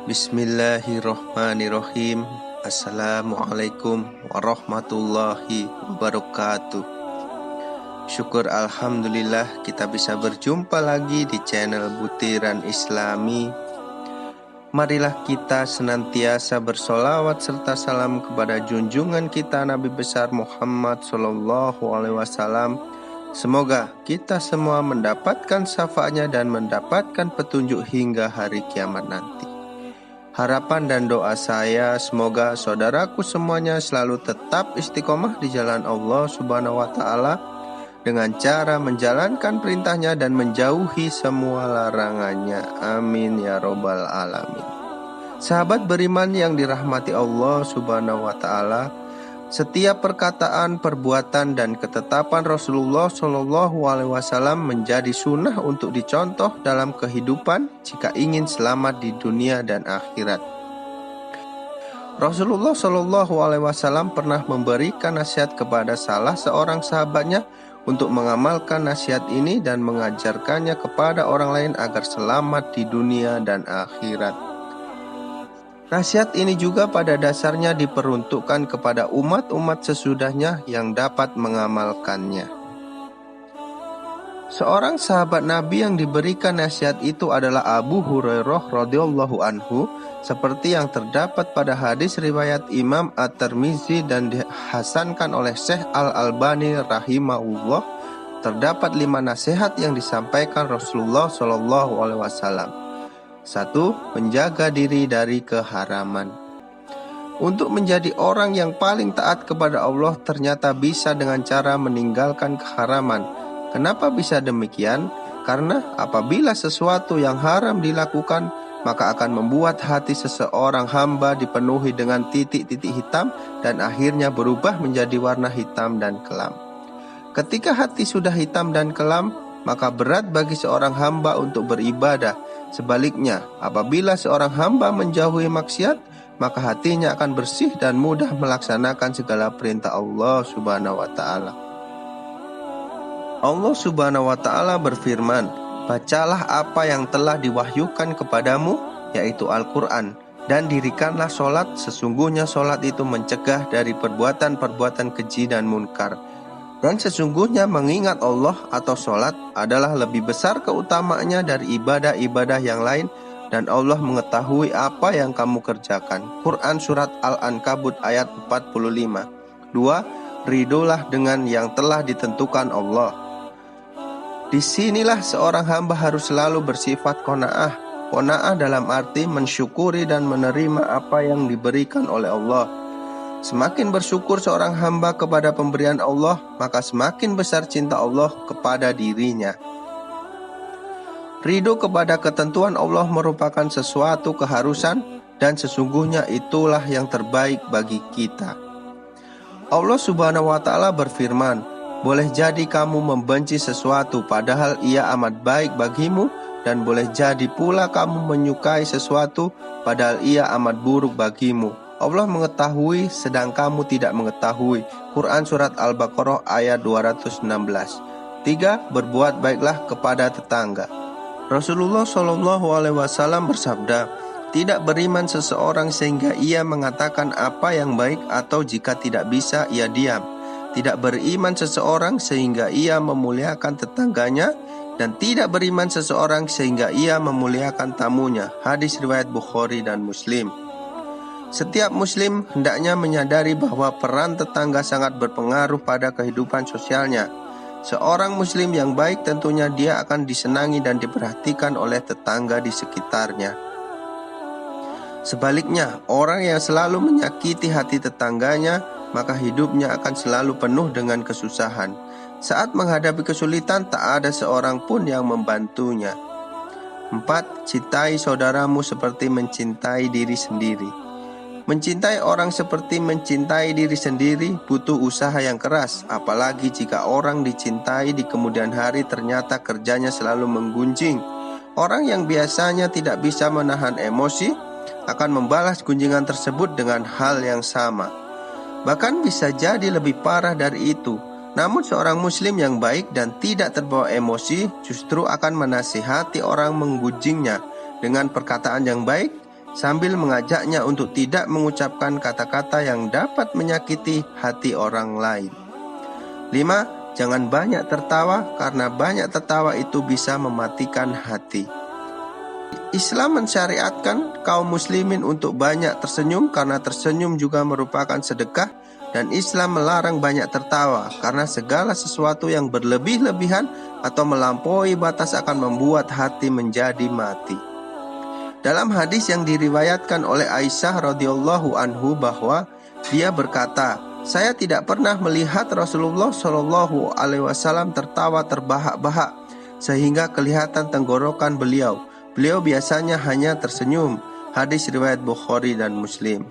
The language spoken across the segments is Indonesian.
Bismillahirrohmanirrohim. Assalamualaikum warahmatullahi wabarakatuh. Syukur alhamdulillah kita bisa berjumpa lagi di channel Butiran Islami. Marilah kita senantiasa bersolawat serta salam kepada junjungan kita Nabi besar Muhammad SAW. Semoga kita semua mendapatkan syafaatnya dan mendapatkan petunjuk hingga hari kiamat nanti. Harapan dan doa saya semoga saudaraku semuanya selalu tetap istiqomah di jalan Allah Subhanahu wa Ta'ala dengan cara menjalankan perintahnya dan menjauhi semua larangannya. Amin ya robbal alamin. Sahabat beriman yang dirahmati Allah Subhanahu wa Ta'ala, setiap perkataan, perbuatan, dan ketetapan Rasulullah SAW menjadi sunnah untuk dicontoh dalam kehidupan jika ingin selamat di dunia dan akhirat. Rasulullah SAW pernah memberikan nasihat kepada salah seorang sahabatnya untuk mengamalkan nasihat ini dan mengajarkannya kepada orang lain agar selamat di dunia dan akhirat. Nasihat ini juga pada dasarnya diperuntukkan kepada umat-umat sesudahnya yang dapat mengamalkannya. Seorang sahabat Nabi yang diberikan nasihat itu adalah Abu Hurairah radhiyallahu anhu, seperti yang terdapat pada hadis riwayat Imam At-Tirmizi dan dihasankan oleh Syekh Al-Albani rahimahullah. Terdapat 5 nasihat yang disampaikan Rasulullah SAW. 1. Menjaga diri dari keharaman. Untuk menjadi orang yang paling taat kepada Allah ternyata bisa dengan cara meninggalkan keharaman. Kenapa bisa demikian? Karena apabila sesuatu yang haram dilakukan, maka akan membuat hati seseorang hamba dipenuhi dengan titik-titik hitam dan akhirnya berubah menjadi warna hitam dan kelam. Ketika hati sudah hitam dan kelam, maka berat bagi seorang hamba untuk beribadah. Sebaliknya, apabila seorang hamba menjauhi maksiat, maka hatinya akan bersih dan mudah melaksanakan segala perintah Allah Subhanahu wa Ta'ala. Allah Subhanahu wa Ta'ala berfirman, "Bacalah apa yang telah diwahyukan kepadamu, yaitu Al-Quran, dan dirikanlah sholat. Sesungguhnya sholat itu mencegah dari perbuatan-perbuatan keji dan munkar. Dan sesungguhnya mengingat Allah atau sholat adalah lebih besar keutamaannya dari ibadah-ibadah yang lain, dan Allah mengetahui apa yang kamu kerjakan." Quran Surat Al-Ankabut ayat 45. 2. Ridolah dengan yang telah ditentukan Allah. Disinilah seorang hamba harus selalu bersifat qanaah. Qanaah dalam arti mensyukuri dan menerima apa yang diberikan oleh Allah. Semakin bersyukur seorang hamba kepada pemberian Allah, maka semakin besar cinta Allah kepada dirinya. Ridho kepada ketentuan Allah merupakan sesuatu keharusan, dan sesungguhnya itulah yang terbaik bagi kita. Allah Subhanahu wa Ta'ala berfirman, "Boleh jadi kamu membenci sesuatu padahal ia amat baik bagimu, dan boleh jadi pula kamu menyukai sesuatu padahal ia amat buruk bagimu. Allah mengetahui sedang kamu tidak mengetahui." Quran Surat Al-Baqarah ayat 216. 3. Berbuat baiklah kepada tetangga. Rasulullah SAW bersabda, "Tidak beriman seseorang sehingga ia mengatakan apa yang baik, atau jika tidak bisa ia diam. Tidak beriman seseorang sehingga ia memuliakan tetangganya, dan tidak beriman seseorang sehingga ia memuliakan tamunya." Hadis riwayat Bukhari dan Muslim. Setiap muslim hendaknya menyadari bahwa peran tetangga sangat berpengaruh pada kehidupan sosialnya. Seorang muslim yang baik tentunya dia akan disenangi dan diperhatikan oleh tetangga di sekitarnya. Sebaliknya, orang yang selalu menyakiti hati tetangganya, maka hidupnya akan selalu penuh dengan kesusahan. Saat menghadapi kesulitan, tak ada seorang pun yang membantunya. 4. Cintai saudaramu seperti mencintai diri sendiri. Mencintai orang seperti mencintai diri sendiri butuh usaha yang keras, apalagi jika orang dicintai di kemudian hari ternyata kerjanya selalu menggunjing. Orang yang biasanya tidak bisa menahan emosi akan membalas gunjingan tersebut dengan hal yang sama. Bahkan bisa jadi lebih parah dari itu. Namun seorang muslim yang baik dan tidak terbawa emosi justru akan menasihati orang menggunjingnya dengan perkataan yang baik sambil mengajaknya untuk tidak mengucapkan kata-kata yang dapat menyakiti hati orang lain. 5. Jangan banyak tertawa karena banyak tertawa itu bisa mematikan hati. Islam mensyariatkan kaum muslimin untuk banyak tersenyum karena tersenyum juga merupakan sedekah, dan Islam melarang banyak tertawa karena segala sesuatu yang berlebih-lebihan atau melampaui batas akan membuat hati menjadi mati. Dalam hadis yang diriwayatkan oleh Aisyah radhiyallahu anhu bahwa dia berkata, "Saya tidak pernah melihat Rasulullah Shallallahu alaihi wasallam tertawa terbahak-bahak sehingga kelihatan tenggorokan beliau. Beliau biasanya hanya tersenyum." Hadis riwayat Bukhari dan Muslim.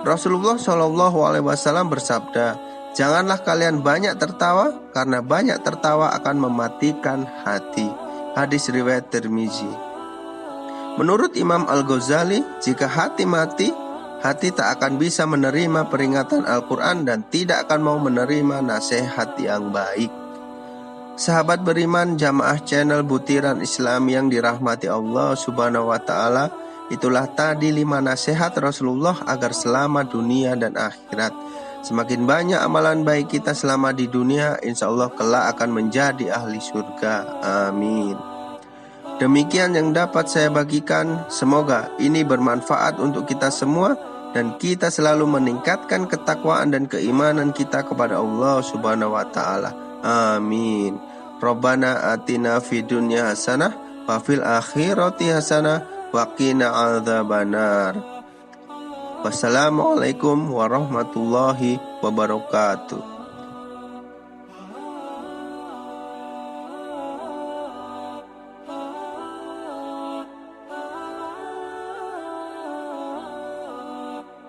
Rasulullah Shallallahu alaihi wasallam bersabda, "Janganlah kalian banyak tertawa karena banyak tertawa akan mematikan hati." Hadis riwayat Tirmizi. Menurut Imam Al-Ghazali, jika hati mati, hati tak akan bisa menerima peringatan Al-Quran dan tidak akan mau menerima nasihat yang baik. Sahabat beriman jamaah channel Butiran Islam yang dirahmati Allah Subhanahu wa Ta'ala, itulah tadi 5 nasihat Rasulullah agar selamat dunia dan akhirat. Semakin banyak amalan baik kita selama di dunia, insya Allah kelak akan menjadi ahli surga. Amin. Demikian yang dapat saya bagikan. Semoga ini bermanfaat untuk kita semua dan kita selalu meningkatkan ketakwaan dan keimanan kita kepada Allah Subhanahu wa Ta'ala. Amin. Rabbana atina fid dunya hasanah wa fil akhirati hasanah wa qina adzabannar. Wassalamualaikum warahmatullahi wabarakatuh.